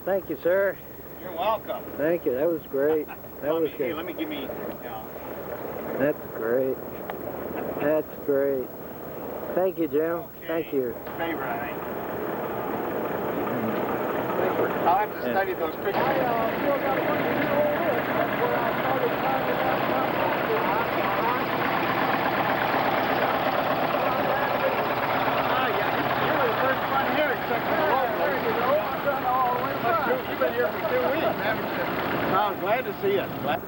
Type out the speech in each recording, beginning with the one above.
Thank you, sir. You're welcome. Thank you. That was great. That was good. Hey, let me give me. That's great. That's great. Thank you, Jim. Okay. Thank you. Favorite, I think. I'll have to study those pictures. I still got 1 year old. That's where I started finding that you were the first one here, except for the road. There you go. I've done all the way back. You've been here for 2 weeks, haven't you? I'm glad to see you. Glad.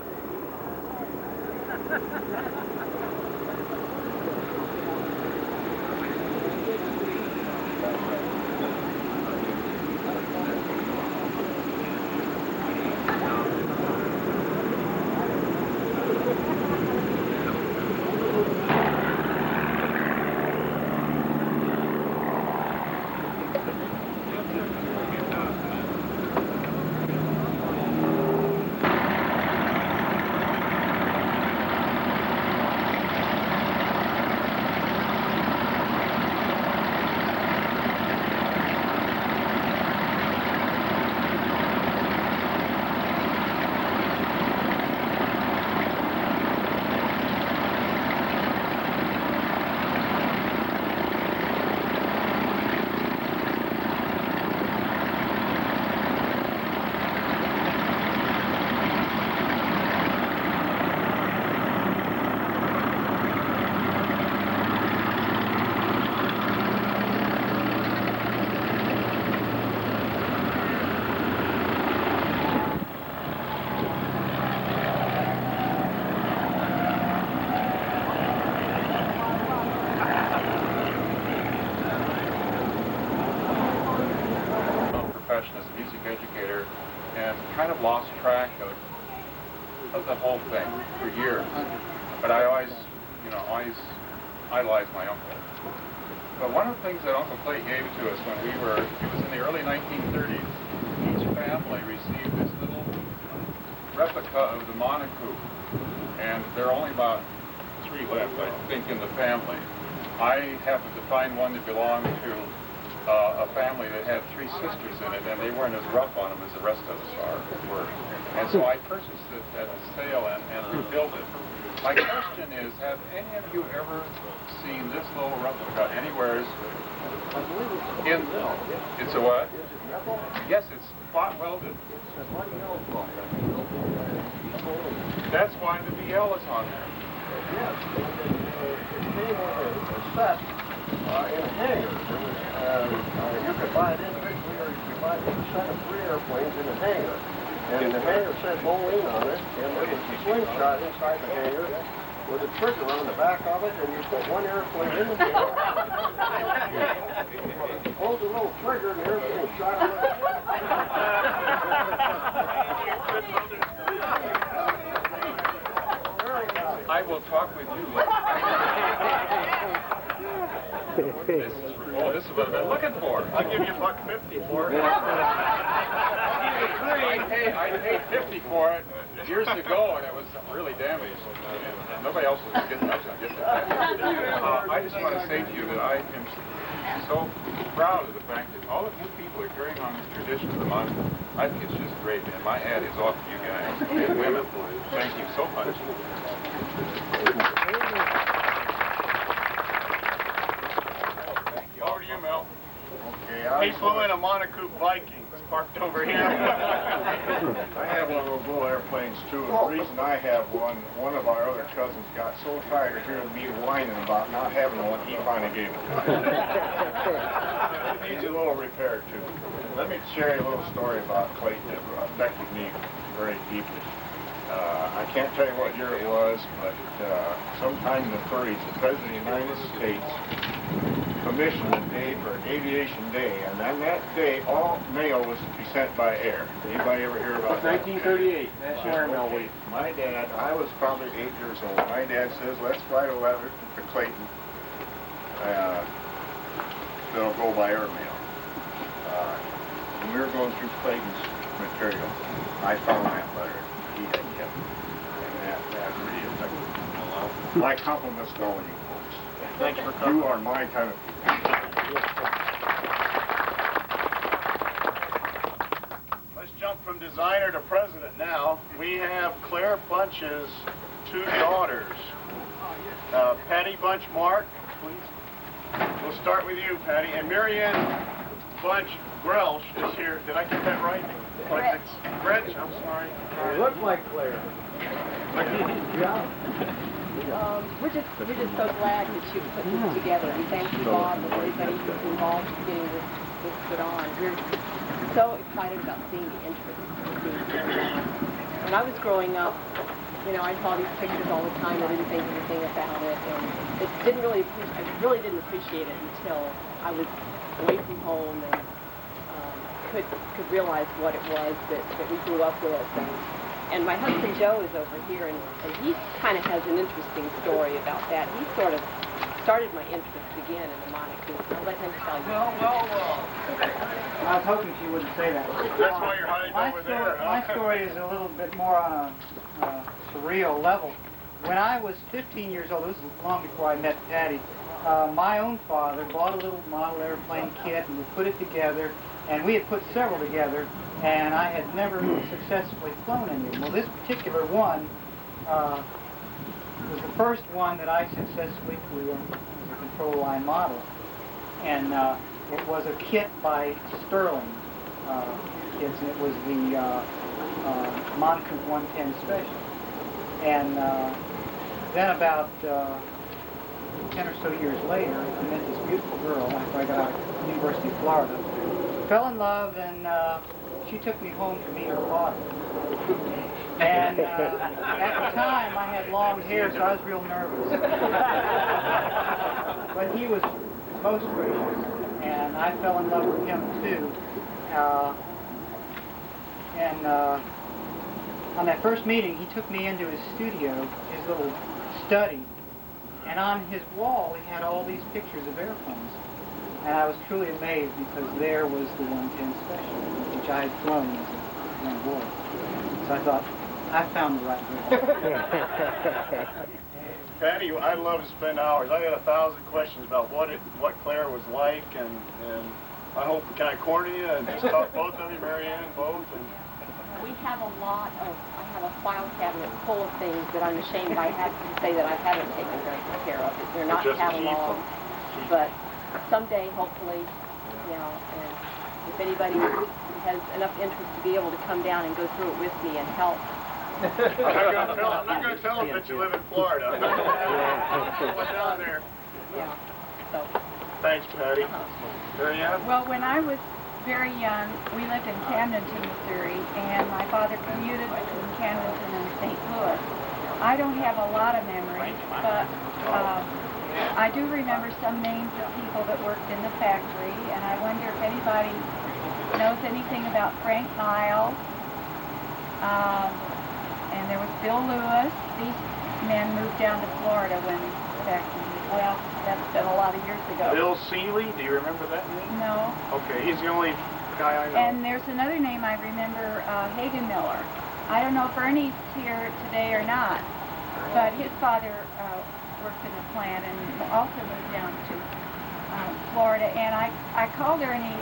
As a music educator, and kind of lost track of the whole thing for years. But I always, always idolized my uncle. But one of the things that Uncle Clay gave to us when it was in the early 1930s, each family received this little replica of the Monocoupe, and there are only about 3 left, I think, in the family. I happened to find one that belonged to a family that had 3 sisters in it, and they weren't as rough on them as the rest of us were. And so I purchased it at a sale and rebuilt it. My question is, have any of you ever seen this little replica anywhere? It's a what? Yes, it's spot welded. That's why the BL is on there. Yes, it came with a set in a hangar. You could buy it individually, or you could buy each set of 3 airplanes in a hangar. And the hangar said Boeing on it, and there was a slingshot inside the hangar with a trigger on the back of it, and you put 1 airplane in the hangar. Pulled the little trigger, and the airplane shot away. I will talk with you later. This is what I've been looking for. I'll give you $1.50 for it. I paid $50 for it years ago, and it was really damaged. Nobody else was getting much on it. I just want to say to you that I am so proud of the fact that all of you people are carrying on this tradition of the Monocoupe. I think it's just great, man. My hat is off to you guys and women. Thank you so much. Over to you, Mel. Okay, he flew in a Monocoupe Viking. It's parked over here. I have one of those little airplanes too. And the reason I have one of our other cousins got so tired of hearing me whining about not having one, he finally gave it to me. It needs a little repair too. Let me share you a little story about Clayton that affected me very deeply. I can't tell you what year it was, but sometime in the 30s, the President of the United States commissioned a day for Aviation Day, and on that day, all mail was to be sent by air. Anybody ever hear about that? 1938, National Airmail Week. My dad, I was probably 8 years old. My dad says, let's write a letter to Clayton that'll go by airmail. When we were going through Clayton's material, I found that letter he had kept, and that really affected me. My compliments to all of you folks. Thanks for coming. You are my kind of people. designer to president now. We have Claire Bunch's 2 daughters. Patty Bunch Mark, please. We'll start with you, Patty. And Marianne Bunch Grelsch is here. Did I get that right? Gretch, I'm sorry. You look like Claire. Yeah. We're just so glad that you put this together, and thank you, Bob, and everybody who's involved in getting this put on. We're so excited about seeing the interest being carried on. When I was growing up, you know, I saw these pictures all the time. I didn't think anything about it, and I really didn't appreciate it until I was away from home and could realize what it was that we grew up with. And my husband Joe is over here, and he kind of has an interesting story about that. He sort of started my interest again in the Monocoupe. I'll let him tell you. Well. I was hoping she wouldn't say that. That's why you're hiding over there. My story is a little bit more on a surreal level. When I was 15 years old, this is long before I met Patty, my own father bought a little model airplane kit, and we put it together, and we had put several together, and I had never successfully flown any of them. Well, this particular one was the first one that I successfully flew as a control line model. And it was a kit by Sterling Kits, and it was the Monocoupe 110 Special. And then about 10 or so years later, I met this beautiful girl after I got out of University of Florida. Fell in love, and she took me home to meet her father. And at the time, I had long hair, so I was real nervous. But he was most gracious, and I fell in love with him too. On that first meeting, he took me into his studio, his little study, and on his wall, he had all these pictures of airplanes. And I was truly amazed, because there was the 110 Special, which I had flown as a young boy. So I thought, I found the right girl. Patty, I'd love to spend hours. I got 1,000 questions about what Claire was like, and I hope, can I corner you and just talk both of you, Marianne, both? And We have I have a file cabinet full of things that I'm ashamed I have to say that I haven't taken very good care of. They're not cataloged, but someday, hopefully, you know, and if anybody has enough interest to be able to come down and go through it with me and help. I'm not going to tell them that you live in Florida. I'm not going to go down there. Yeah. So. Thanks, Patty. Marianne? Well, when I was very young, we lived in Camdenton, Missouri, and my father commuted between Camdenton and St. Louis. I don't have a lot of memories, but I do remember some names of people that worked in the factory, and I wonder if anybody knows anything about Frank Nile. And there was Bill Lewis. These men moved down to Florida when the factory, well, that's been a lot of years ago. Bill Seeley, do you remember that name? No. Okay, he's the only guy I know. And there's another name I remember, Hagen Miller. I don't know if Ernie's here today or not, but his father worked in the plant and also moved down to Florida. And I called Ernie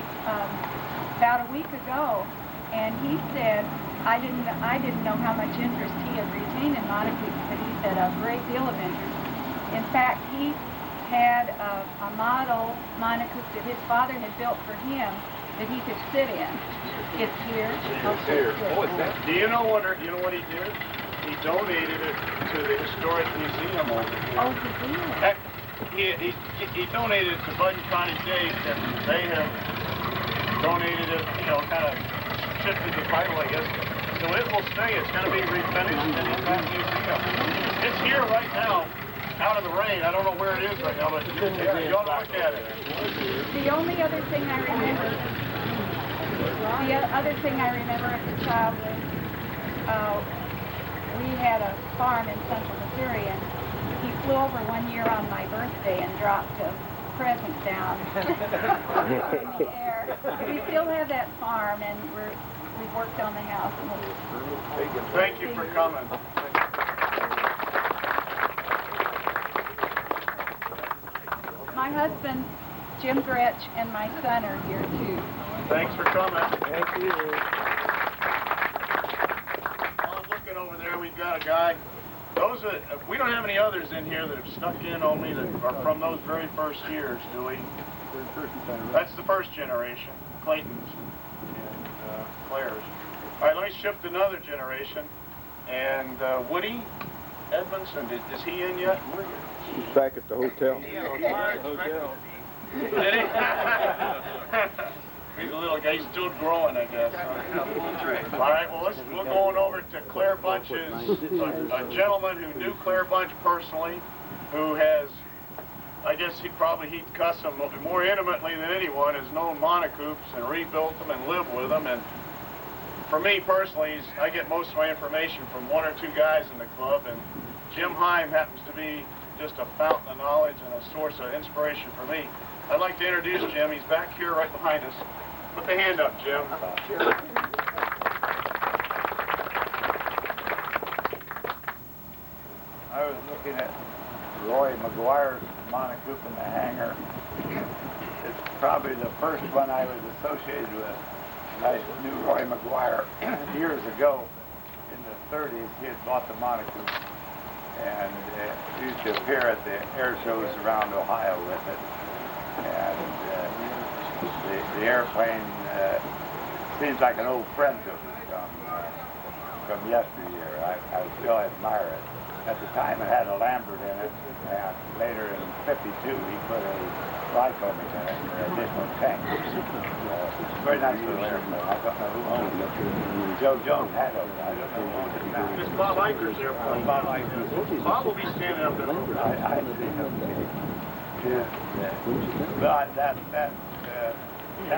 about a week ago, and he said, I didn't know how much interest he had retained in Monocoupe, but he said a great deal of interest. In fact, he had a model Monocoupe that his father had built for him that he could sit in. It's here. It's here. Do you know what he did? He donated it to the Historic Museum over here. Oh, he did? He donated it to Bud and Connie Dave, and they have donated it, you know, kind of shifted the title, I guess. So it will stay. It's going to be refinished and in that museum. It's here right now, out of the rain. I don't know where it is right now, but you ought to look at it. The only other thing I remember, as a child was we had a farm in central Missouri, and he flew over one year on my birthday and dropped a present down in the air. We still have that farm, and we've worked on the house. Thank you for coming. My husband, Jim Gretch, and my son are here too. Thanks for coming. Thank you. we've got a guy. We don't have any others in here that have snuck in on me that are from those very first years, do we? That's the first generation, Clayton's and Claire's. All right, let me shift to another generation. And Woody Edmondson, is he in yet? He's back at the hotel. Did he? He's a little guy. He's still growing, I guess. All right. Well, we're going over to Claire Bunch's, a gentleman who knew Claire Bunch personally, who has, I guess he'd cuss them more intimately than anyone, has known monocoupes and rebuilt them and lived with them. And for me personally, I get most of my information from one or two guys in the club, and Jim Heim happens to be just a fountain of knowledge and a source of inspiration for me. I'd like to introduce Jim. He's back here right behind us. Put the hand up, Jim. I was looking at Roy McGuire's monocoupe in the hangar. It's probably the first one I was associated with. I knew Roy McGuire years ago. In the 30s, he had bought the monocoupe, and he used to appear at the air shows around Ohio with it. And the airplane seems like an old friend to me from yesteryear. I still admire it. At the time, it had a Lambert in it, and later in '52, he put a Lycoming in it for additional tank. Very nice little airplane. I don't know who owns it. Joe Jones had it. I don't know who owns it now. It's Bob Iker's airplane. Bob Iker. Bob will be standing up there. I see him. Yeah. But that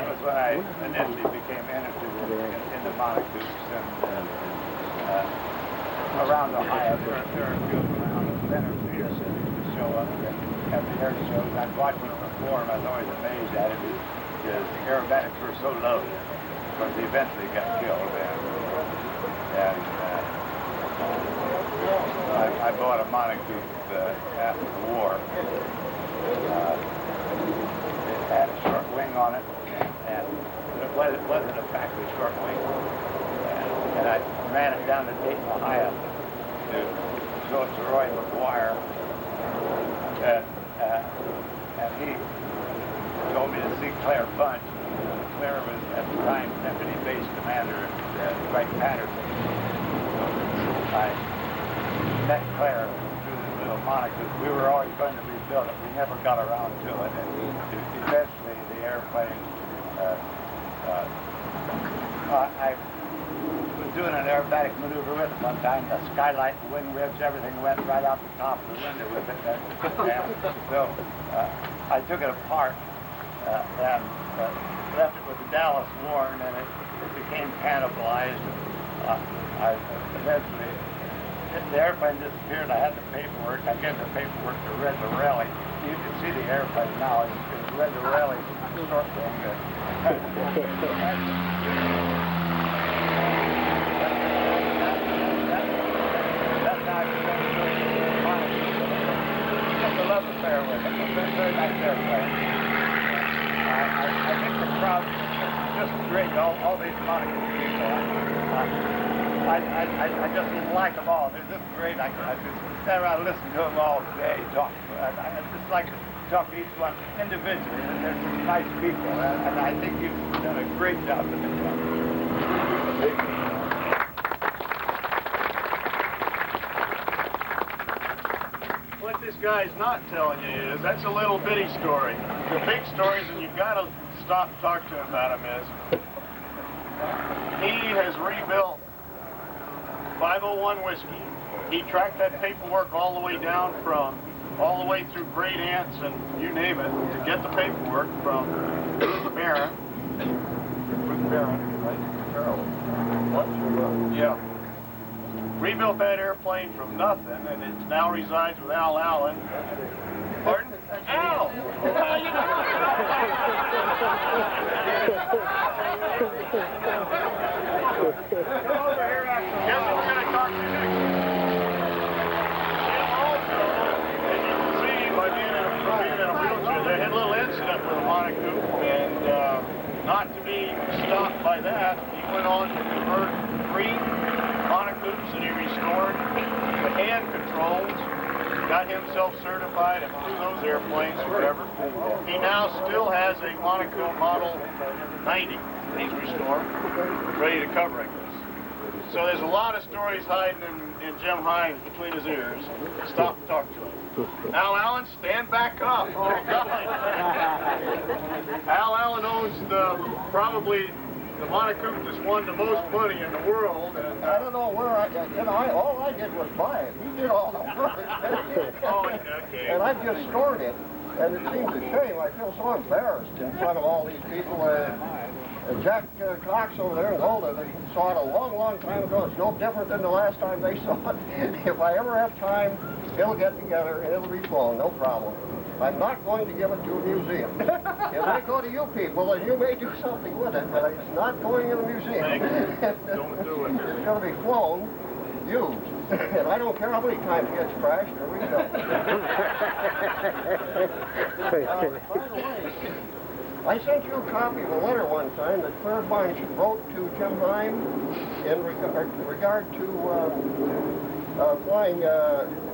was when I initially became interested in the monocoupes, and around Ohio, there are a few around the center here to show up at the air shows. I'd watch him perform. I was always amazed at it. His aerobatics were so low, because he eventually got killed. And I bought a monocoupe after the war. It had a short wing on it, and it wasn't a factory short wing. And I ran it down to Dayton, Ohio to show it to Roy McGuire. And he told me to see Claire Bunch. Claire was, at the time, Deputy Base Commander at Wright Patterson. So I met Claire through this little monocoupe. We were always going to rebuild it. We never got around to it. And eventually, the airplane, I was doing an aerobatic maneuver with it one time. The skylight, the wing ribs, everything went right out the top of the window with it. And so I took it apart and left it with the Dallas worn, and it became cannibalized. I eventually, the airplane disappeared. I had the paperwork. I gave the paperwork to Red Lorelli. You can see the airplane now. It's Red Lorelli's short wing. Just a love affair with it. It's a very nice airplane. I think the crowd is just great. All these monocoupe people. I just like them all. They're just great. I just stand around and listen to them all day. I just like to talk to each one individually. They're some nice people, and I think you've done a great job with this one. What this guy's not telling you is, that's a little bitty story. The big stories, and you've got to stop and talk to him about him, is he has rebuilt 501 whiskey. He tracked that paperwork all the way down all the way through great aunts and you name it, to get the paperwork from Ruth Barron. Ruth Barron, right? Carol. What? Yeah. Rebuilt that airplane from nothing, and it now resides with Al Allen. Pardon? Al! How you doing? Come over here. Guess what we're going to talk to you next? Jim also, as you can see by being in a wheelchair, they had a little incident with a monocoupe, and not to be stopped by that, he went on to convert 3 monocoupe Monocoups that he restored, the hand controls, got himself certified and flew those airplanes forever. He now still has a Monocoupe Model 90 that he's restored, ready to cover it. So there's a lot of stories hiding in Jim Hines between his ears. Stop and talk to him. Al Allen, stand back up. Oh, God. Al Allen owns probably the Monocoupe that's won the most money in the world. And, I don't know where all I did was buy it. He did all the work. Oh, okay. And I just stored it. And it seems a shame. I feel so embarrassed in front of all these people. Jack Cox over there in Golda, they saw it a long, long time ago. It's no different than the last time they saw it. If I ever have time, it'll get together and it'll be flown, no problem. I'm not going to give it to a museum. It may go to you people and you may do something with it, but it's not going in a museum. Don't do it. It's going to be flown, used. And I don't care how many times it gets crashed or rebuilt. By the way, I sent you a copy of a letter one time that Claire Bunch wrote to Jim Heim in regard to flying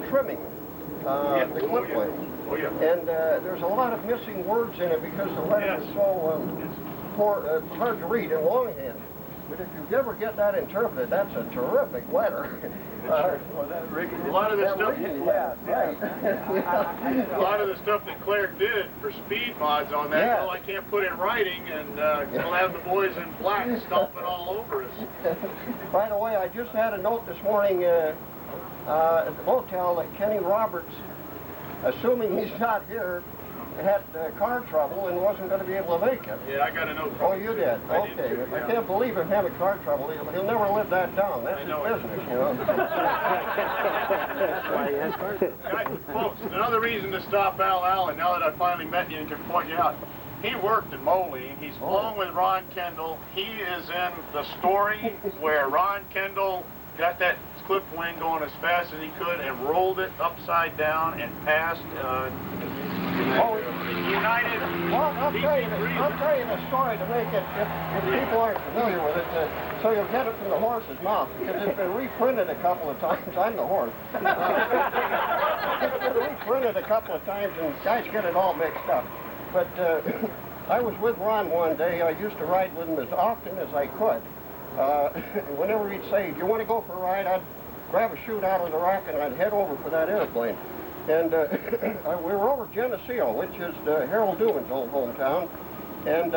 trimming the clip wings. Oh, yeah. And there's a lot of missing words in it because the letter is so hard to read in longhand. But if you ever get that interpreted, that's a terrific letter. A lot of the stuff. A lot of the stuff that Claire did for speed mods on that, well, I can't put in writing, and we'll have the boys in black stomping all over us. By the way, I just had a note this morning at the motel that Kenny Roberts, assuming he's not here, had car trouble and wasn't going to be able to make it. Yeah, I got a note from Oh, you did? Okay. I can't believe him having car trouble. He'll never live that down. That's his business, you know. That's why he has car trouble. Guys, folks, another reason to stop Al Allen, now that I finally met you and can point you out, he worked in Moline. He's flown with Ron Kendall. He is in the story where Ron Kendall got that clip wing going as fast as he could and rolled it upside down and passed United. Well, I'll tell you the story to make it, if people aren't familiar with it, so you'll get it from the horse's mouth, because it's been reprinted a couple of times. I'm the horse. It's been reprinted a couple of times, and guys get it all mixed up. But I was with Ron one day. I used to ride with him as often as I could. Whenever he'd say, "Do you want to go for a ride?" I'd grab a chute out of the rack and I'd head over for that airplane. And we were over Geneseo, which is Harold Newman's old hometown, and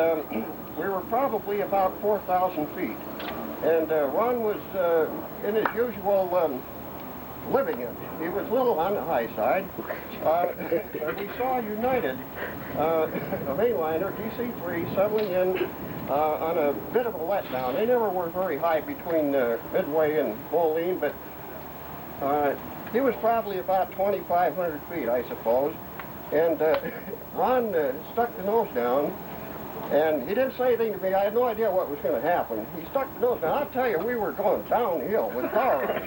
we were probably about 4,000 feet. And Ron was in his usual living it. He was a little on the high side. We saw United, a mainliner, DC-3, settling in on a bit of a letdown. They never were very high between Midway and Moline, but he was probably about 2,500 feet, I suppose. And Ron stuck the nose down, and he didn't say anything to me. I had no idea what was going to happen. He stuck the nose down. I'll tell you, we were going downhill with cars.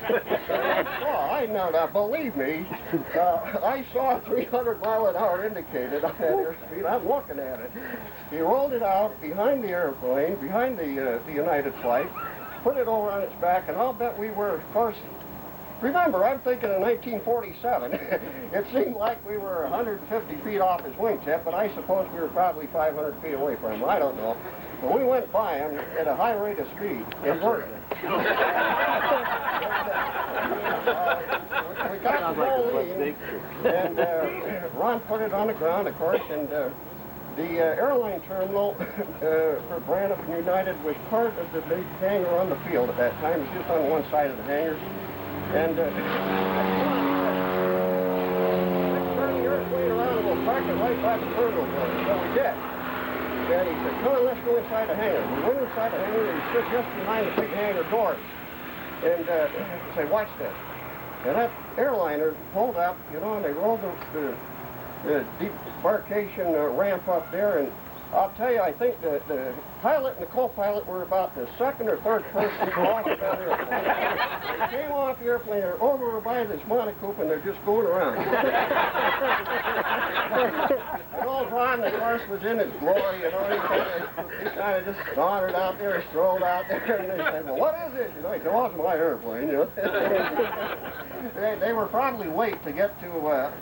Now, believe me, I saw 300 mile an hour indicated on that airspeed. I'm looking at it. He rolled it out behind the airplane, behind the United flight, put it over on its back, and I'll bet we were, of course, remember, I'm thinking of 1947. It seemed like we were 150 feet off his wingtip, but I suppose we were probably 500 feet away from him. I don't know. But we went by him at a high rate of speed. It worked. We got to Moline, and Ron put it on the ground, of course, and the airline terminal for Braniff and United was part of the big hangar on the field at that time. It was just on one side of the hangar. And let's turn the airplane around and we'll park it right by the terminal building. So we did. And he said, "Come on, let's go inside the hangar." We went inside the hangar and he stood just behind the big hangar doors. And he said, "Watch this." And that airliner pulled up, you know, and they rolled the debarkation ramp up there, and I'll tell you, I think the pilot and the co-pilot were about the second or third person off of that airplane. They came off the airplane, they're over by this Monocoupe, and they're just going around. And old Ron, of course, was in his glory, you know. He kind of just wandered out there, strolled out there, and they said, well, what is it? You know, he said, well, it's my airplane, you know. They were probably late to get to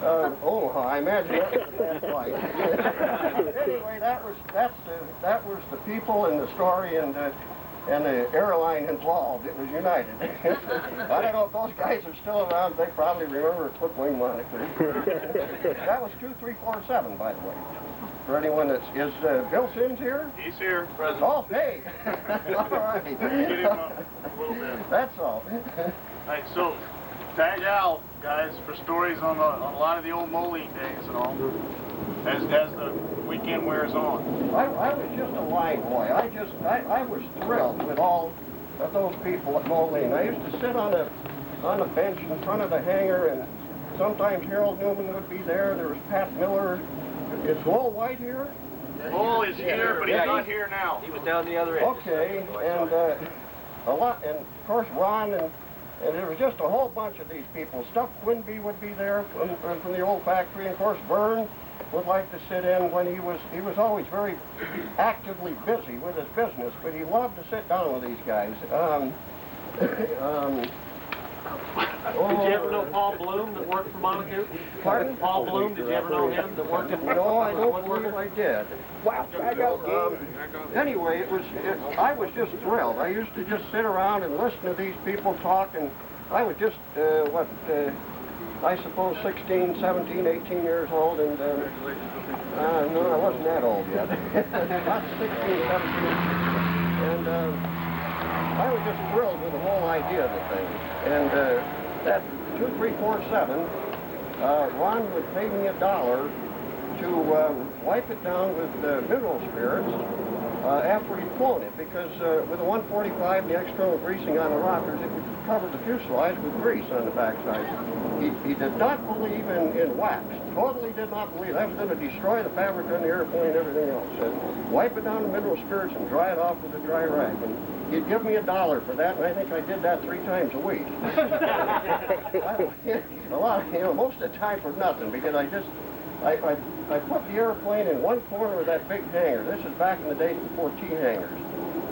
Omaha. I imagine that was a bad flight. Anyway, that was the people and the story and the airline involved. It was United. I don't know if those guys are still around. They probably remember a Clipwing moniker. That was 2347, by the way. For anyone that's is Bill Sims here? He's here, President. Oh, hey. All right. Get him up a little bit. That's all. All right, so tag out, guys, for stories on a lot of the old Moline days and all, as the weekend wears on. I was just a line boy. I was thrilled with all of those people at Moline. I used to sit on a bench in front of the hangar, and sometimes Harold Newman would be there. There was Pat Miller. Is Lowell White here? Lowell is here, but he's not here now. He was down the other end. Okay, and a lot, and of course Ron and there was just a whole bunch of these people. Stuff Quinby would be there from the old factory, and of course Vern would like to sit in when he was always very actively busy with his business, but he loved to sit down with these guys. Did you ever know Paul Bloom that worked for Monocoupe? Pardon? Paul Bloom, did you ever know him that worked at No, I don't believe I did. Wow. Anyway, I was just thrilled. I used to just sit around and listen to these people talk, and I was just, I suppose 16, 17, 18 years old, and no, I wasn't that old yet. About 16, 17. And I was just thrilled with the whole idea of the thing. And that 2347, Ron would pay me $1 to wipe it down with mineral spirits after he'd flown it, because with the 145, the external greasing on the rockers, it would cover the fuselage with grease on the backside. He did not believe in wax. Totally did not believe. That was going to destroy the fabric on the airplane and everything else. Said, wipe it down with mineral spirits and dry it off with a dry rag. And he'd give me $1 for that, and I think I did that 3 times a week. A lot, you know, most of the time for nothing, because I put the airplane in one corner of that big hangar. This is back in the days before T-hangars.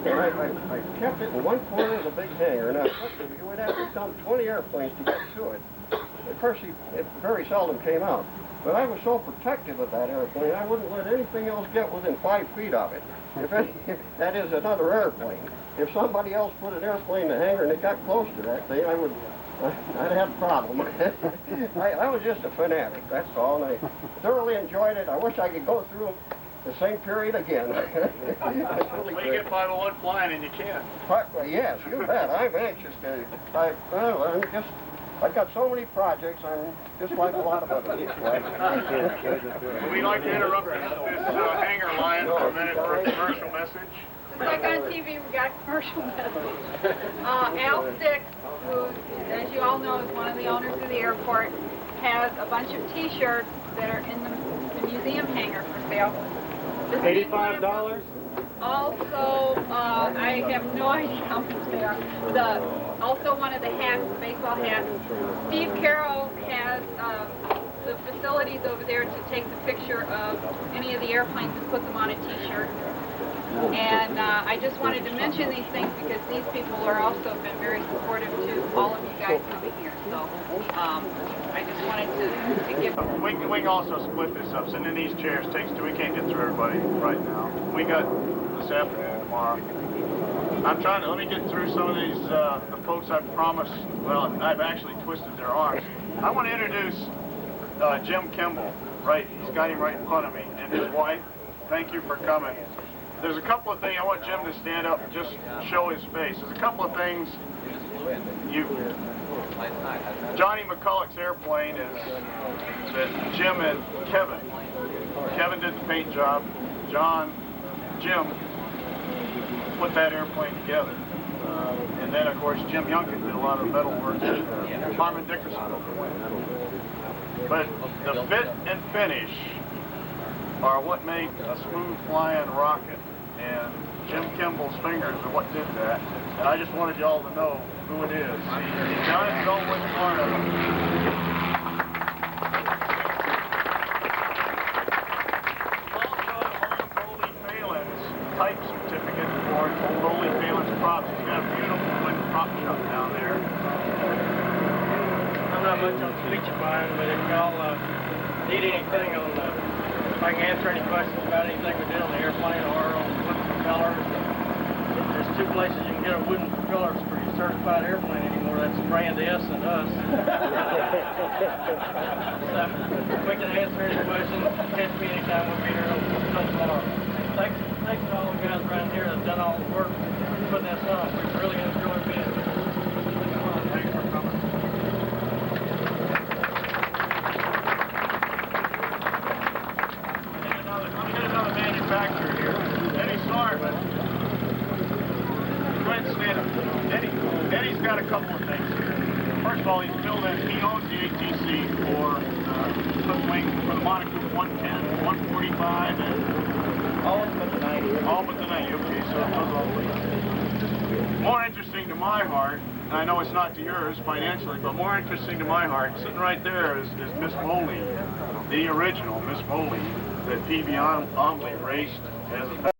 And I kept it in one corner of the big hangar. Now, you would have to dump 20 airplanes to get to it. Of course, it very seldom came out. But I was so protective of that airplane, I wouldn't let anything else get within 5 feet of it. If that is another airplane. If somebody else put an airplane in the hangar and it got close to that thing, I'd have a problem. I was just a fanatic, that's all, and I thoroughly enjoyed it. I wish I could go through the same period again. Really well, you get 501 flying and you can. Yes, you bet. I'm anxious to. I've got so many projects, I'm just like a lot of others. We'd like to interrupt this hangar line for a minute for a commercial message. Like on TV, we got a commercial message. Al Stick, who, as you all know, is one of the owners of the airport, has a bunch of T-shirts that are in the museum hangar for sale. $85? Also, I have no idea how much they are. Also one of the hats, the baseball hats. Steve Carroll has the facilities over there to take the picture of any of the airplanes and put them on a T-shirt. And I just wanted to mention these things because these people are also been very supportive to all of you guys coming here. So I just wanted to give. We can also split this up. Sitting in these chairs takes two. We can't get through everybody right now. We got this afternoon, tomorrow. I'm trying to, let me get through some of these, the folks I've promised, well, I've actually twisted their arms. I want to introduce Jim Kimball, right, he's got him right in front of me, and his wife. Thank you for coming. There's a couple of things, I want Jim to stand up and just show his face. There's a couple of things Johnny McCulloch's airplane is that Jim and Kevin did the paint job, Jim put that airplane together. And then, of course, Jim Youngkin did a lot of metal work. Harmon Dickerson. But the fit and finish are what made a smooth flying rocket, and Jim Kimball's fingers are what did that. And I just wanted y'all to know who it is. John's always part of it. Type certificate for Old Ole Phelan's props. He's got a beautiful wooden prop shop down there. I'm not much on speechifying, but if y'all need anything on if I can answer any questions about anything we did on the airplane or on wooden propellers, there's two places you can get a wooden propeller for your certified airplane anymore. That's Brand S and us. So we can answer any questions. Catch me anytime. We'll be here until tomorrow. Thanks to all the guys around here that have done all the work putting this on. We've really enjoyed being here. Thanks for coming. Let me get another manufacturer here. Eddie, sorry, but go ahead and stand up. Eddie's got a couple of things here. First of all, he owns the ATC for the wing for the Monocoupe 110, 145, and all but the 90. All but the 90, okay, so it was all wings. More interesting to my heart, and I know it's not to yours financially, but more interesting to my heart, sitting right there is Miss Moley, the original Miss Moley that P.B. Omley raced as a